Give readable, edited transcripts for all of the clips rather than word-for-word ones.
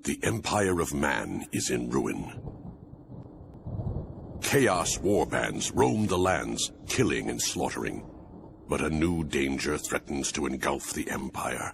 The Empire of Man is in ruin. Chaos warbands roam the lands, killing and slaughtering. But a new danger threatens to engulf the Empire.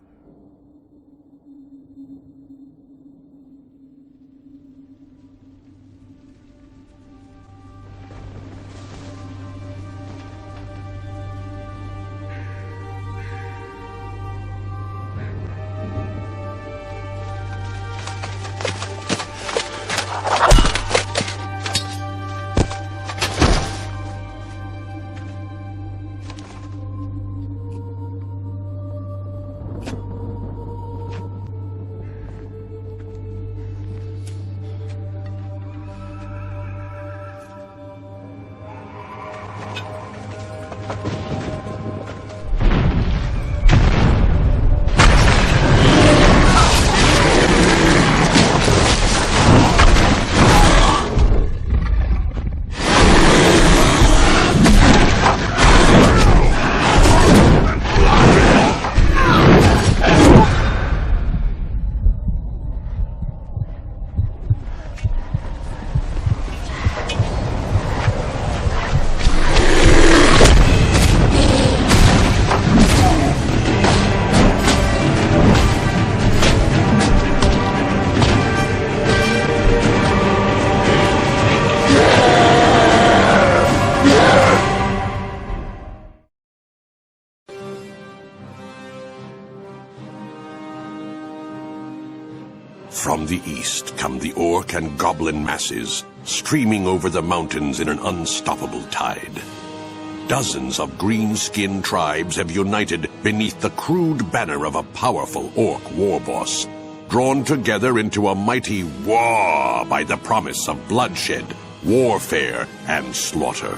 From the east come the orc and goblin masses, streaming over the mountains in an unstoppable tide. Dozens of green-skinned tribes have united beneath the crude banner of a powerful orc warboss, drawn together into a mighty war by the promise of bloodshed, warfare, and slaughter.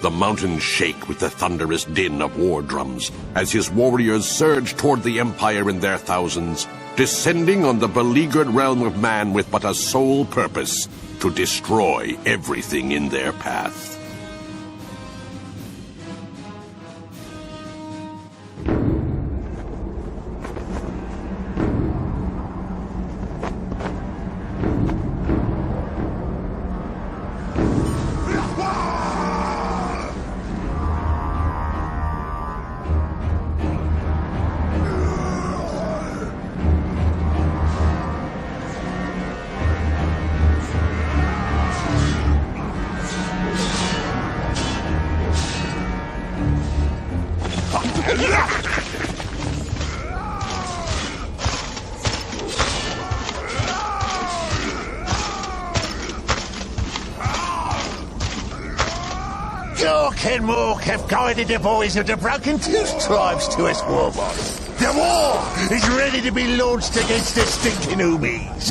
The mountains shake with the thunderous din of war drums as his warriors surge toward the Empire in their thousands, descending on the beleaguered realm of man with but a sole purpose: to destroy everything in their path. Dork and Mork have guided the boys of the Broken Tooth tribes to us, Warboss. The war is ready to be launched against the stinking Umis.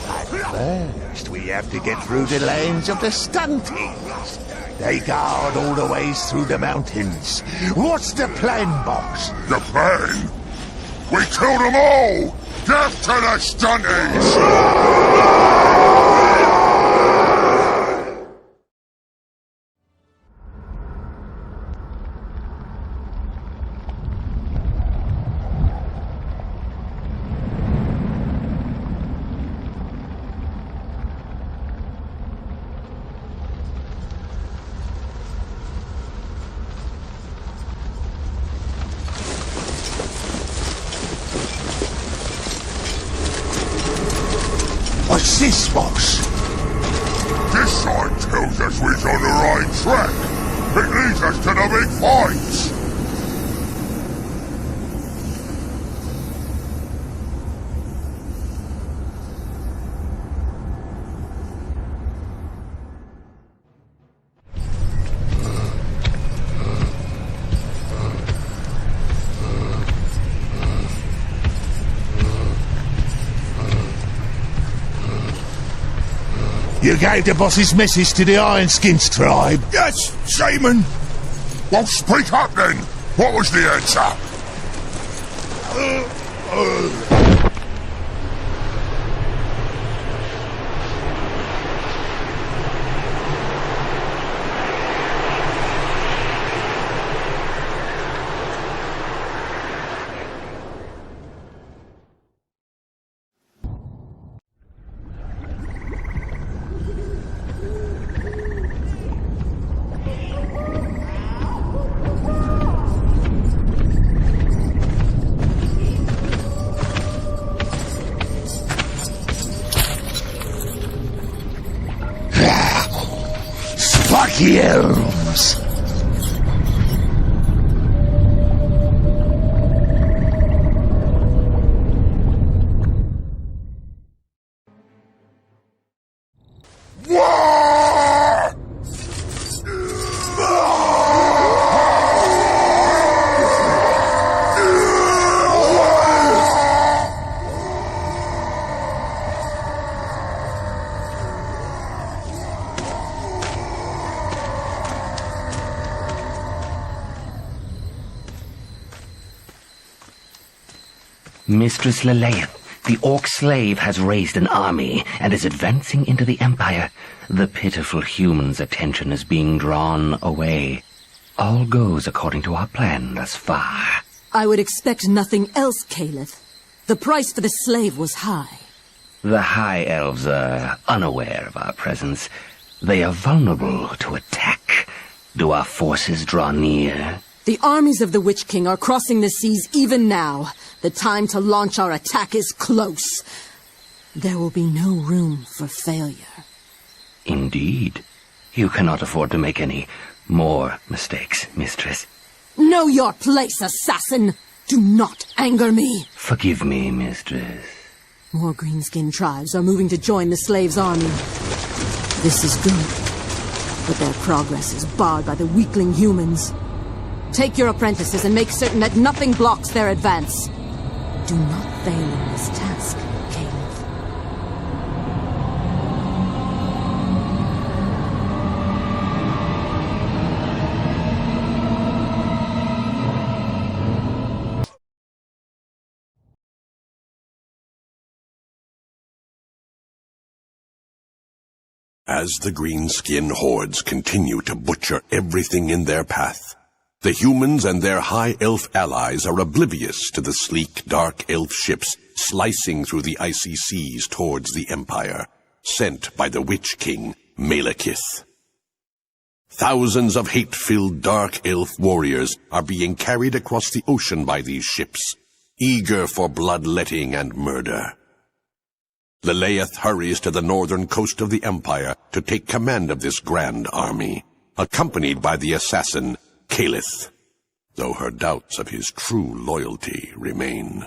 But first, we have to get through the lands of the Stuntings. They guard all the ways through the mountains. What's the plan, boss? The plan? We kill them all! Death to the Stuntings! What's this, boss? This sign tells us we're on the right track. It leads us to the big fights. You gave the boss's message to the Ironskins tribe? Yes, Shaman. Well, speak up then. What was the answer? the elves. Mistress Leleith, the Orc slave has raised an army and is advancing into the Empire. The pitiful human's attention is being drawn away. All goes according to our plan thus far. I would expect nothing else, Caliph. The price for the slave was high. The High Elves are unaware of our presence. They are vulnerable to attack. Do our forces draw near? The armies of the Witch King are crossing the seas even now. The time to launch our attack is close. There will be no room for failure. Indeed. You cannot afford to make any more mistakes, Mistress. Know your place, assassin! Do not anger me! Forgive me, Mistress. More greenskin tribes are moving to join the slaves' army. This is good, but their progress is barred by the weakling humans. Take your apprentices and make certain that nothing blocks their advance. Do not fail in this task, Caliph. As the greenskin hordes continue to butcher everything in their path, the humans and their high elf allies are oblivious to the sleek, dark elf ships slicing through the icy seas towards the Empire, sent by the Witch King, Malekith. Thousands of hate-filled dark elf warriors are being carried across the ocean by these ships, eager for bloodletting and murder. Leleith hurries to the northern coast of the Empire to take command of this grand army, accompanied by the assassin, Caliph, though her doubts of his true loyalty remain.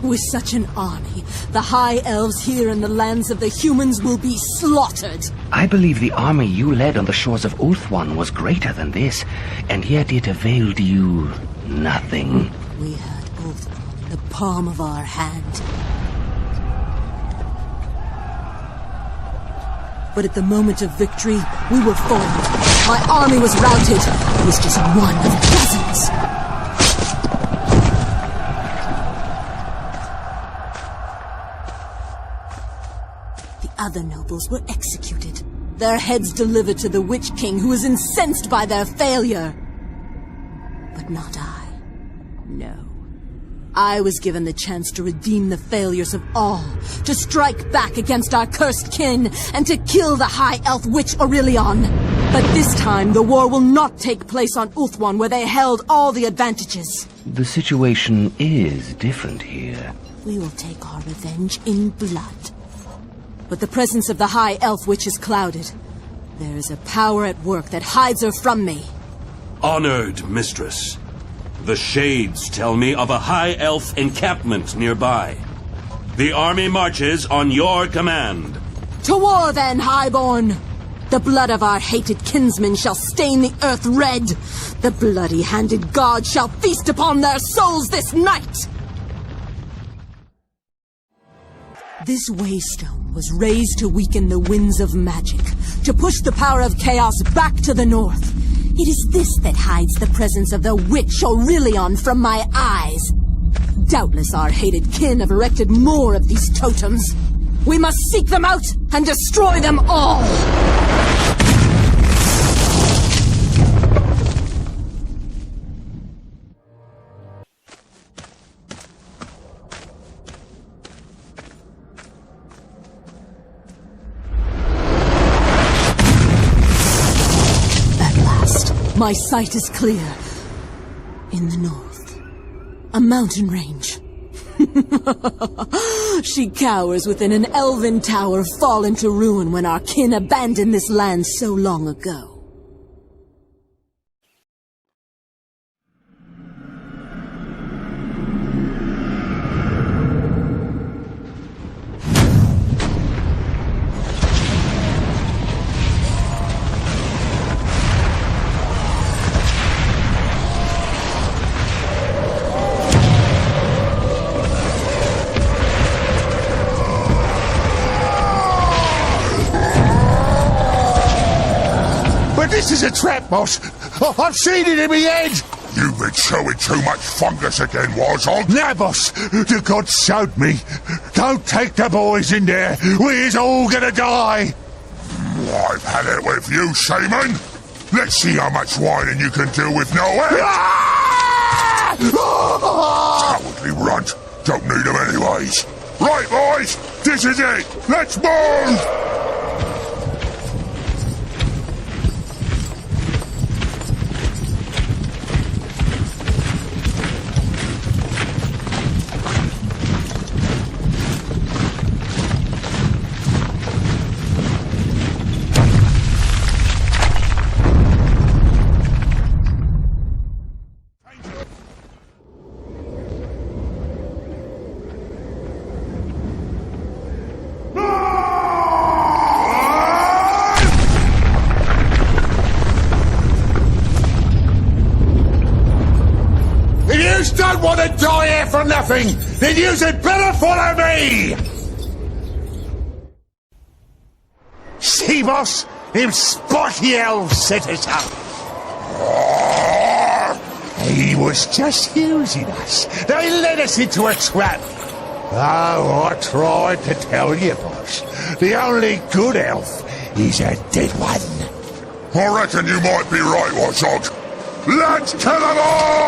With such an army, the High Elves here in the lands of the humans will be slaughtered. I believe the army you led on the shores of Ulthuan was greater than this, and yet it availed you nothing. We had Ulthuan in the palm of our hand. But at the moment of victory, we were foiled. My army was routed. It was just one of dozens. Other nobles were executed, their heads delivered to the Witch King, who was incensed by their failure. But not I. No. I was given the chance to redeem the failures of all, to strike back against our cursed kin, and to kill the High Elf Witch Aurelion. But this time, the war will not take place on Ulthuan, where they held all the advantages. The situation is different here. We will take our revenge in blood. But the presence of the High Elf Witch is clouded. There is a power at work that hides her from me. Honored Mistress, the Shades tell me of a High Elf encampment nearby. The army marches on your command. To war then, Highborn! The blood of our hated kinsmen shall stain the earth red. The bloody-handed god shall feast upon their souls this night! This waystone was raised to weaken the winds of magic, to push the power of chaos back to the north. It is this that hides the presence of the witch Aurelion from my eyes. Doubtless our hated kin have erected more of these totems. We must seek them out and destroy them all! At last, my sight is clear. In the north, a mountain range. She cowers within an elven tower fallen to ruin when our kin abandoned this land so long ago. This is a trap, boss. I've seen it in my head. You've been showing too much fungus again, Warthog. Now, boss, the gods showed me. Don't take the boys in there. We're all gonna die. I've had it with you, Shaman. Let's see how much whining you can do with no head. Cowardly runt. Don't need them anyways. Right, boys, this is it. Let's move! Don't want to die here for nothing, then you had better follow me! See, boss? Them spotty elves set us up. He was just using us. They led us into a trap. Oh, I tried to tell you, boss. The only good elf is a dead one. I reckon you might be right, Warthog. Let's kill them all!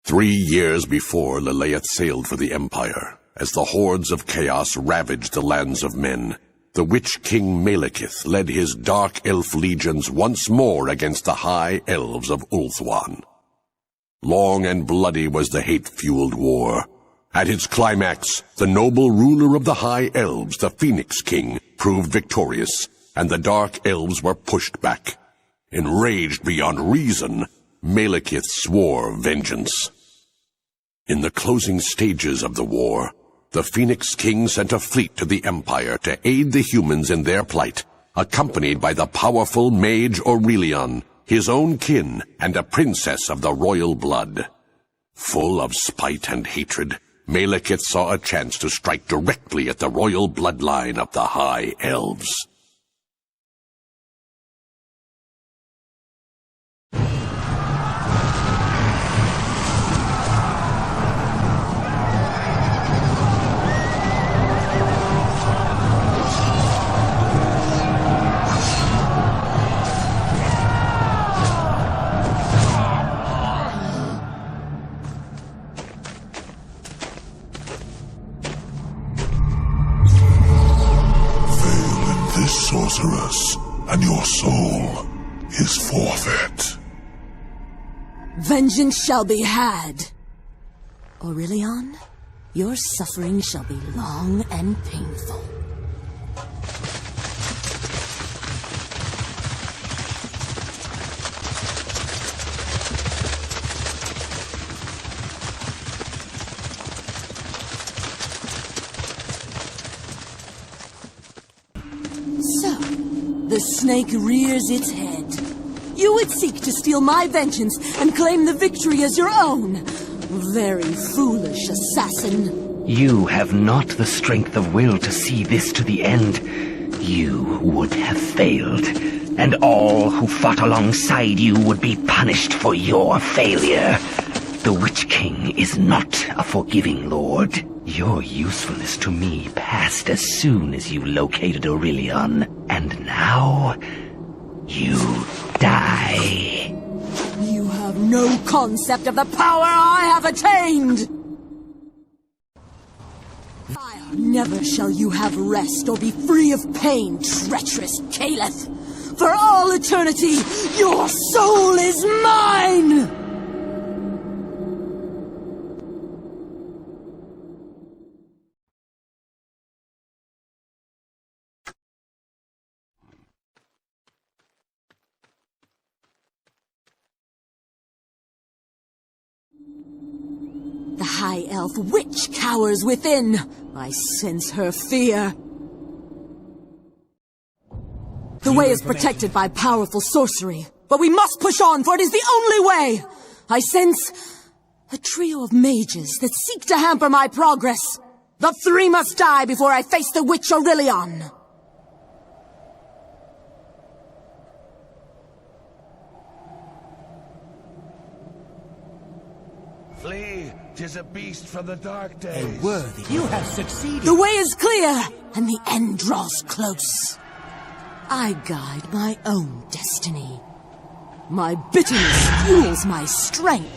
3 years before, Leleath sailed for the Empire. As the hordes of chaos ravaged the lands of men, the Witch King Malekith led his dark elf legions once more against the high elves of Ulthuan. Long and bloody was the hate-fueled war. At its climax, the noble ruler of the high elves, the Phoenix King, proved victorious, and the dark elves were pushed back. Enraged beyond reason, Malekith swore vengeance. In the closing stages of the war, the Phoenix King sent a fleet to the Empire to aid the humans in their plight, accompanied by the powerful mage Aurelion, his own kin, and a princess of the royal blood. Full of spite and hatred, Malekith saw a chance to strike directly at the royal bloodline of the High Elves. Sorceress, and your soul is forfeit. Vengeance shall be had. Aurelion, your suffering shall be long and painful. The snake rears its head. You would seek to steal my vengeance and claim the victory as your own. Very foolish assassin. You have not the strength of will to see this to the end. You would have failed, and all who fought alongside you would be punished for your failure. The Witch King is not a forgiving lord. Your usefulness to me passed as soon as you located Aurelion, and now you die. You have no concept of the power I have attained! Fire, never shall you have rest or be free of pain, treacherous Caliph! For all eternity, your soul is mine! The High Elf Witch cowers within. I sense her fear. The way is protected by powerful sorcery, but we must push on, for it is the only way! I sense a trio of mages that seek to hamper my progress. The three must die before I face the Witch Aurelion. Flee! 'Tis a beast from the dark days. A worthy. You have succeeded. The way is clear, and the end draws close. I guide my own destiny. My bitterness fuels my strength.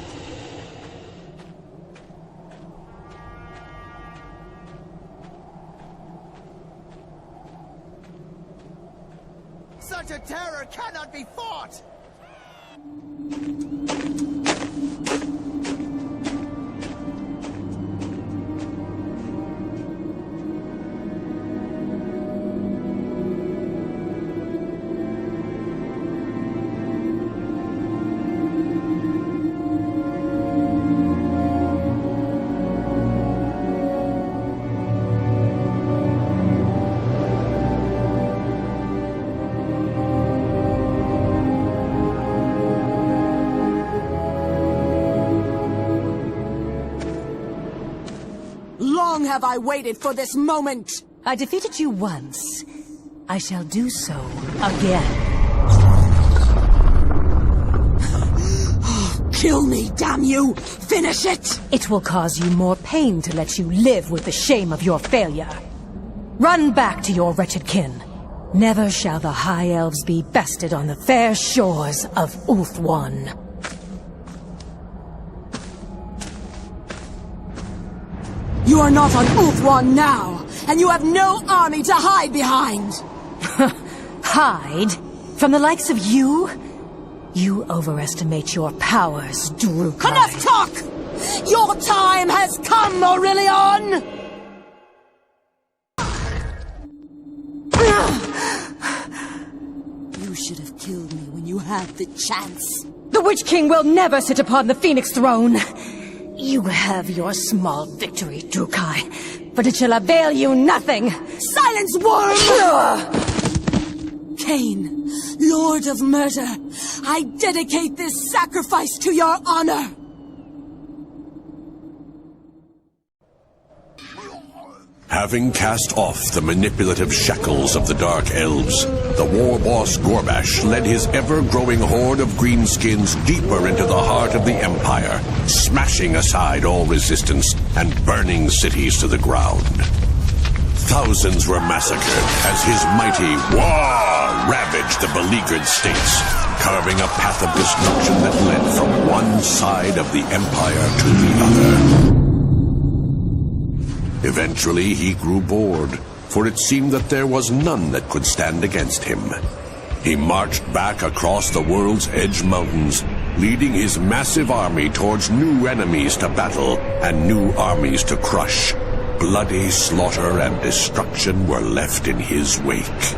Such a terror cannot be fought! Long have I waited for this moment! I defeated you once. I shall do so again. Kill me, damn you! Finish it! It will cause you more pain to let you live with the shame of your failure. Run back to your wretched kin. Never shall the High Elves be bested on the fair shores of Ulthuan. You are not on Ulthuan now, and you have no army to hide behind! Hide? From the likes of you? You overestimate your powers, Drukhai. Enough talk! Your time has come, Aurelion! You should have killed me when you had the chance. The Witch King will never sit upon the Phoenix throne! You have your small victory, Drukhai, but it shall avail you nothing! Silence, worm! Cain, Lord of Murder, I dedicate this sacrifice to your honor! Having cast off the manipulative shackles of the Dark Elves, the war boss Gorbash led his ever-growing horde of greenskins deeper into the heart of the Empire, smashing aside all resistance and burning cities to the ground. Thousands were massacred as his mighty war ravaged the beleaguered states, carving a path of destruction that led from one side of the Empire to the other. Eventually, he grew bored, for it seemed that there was none that could stand against him. He marched back across the world's edge mountains, leading his massive army towards new enemies to battle and new armies to crush. Bloody slaughter and destruction were left in his wake.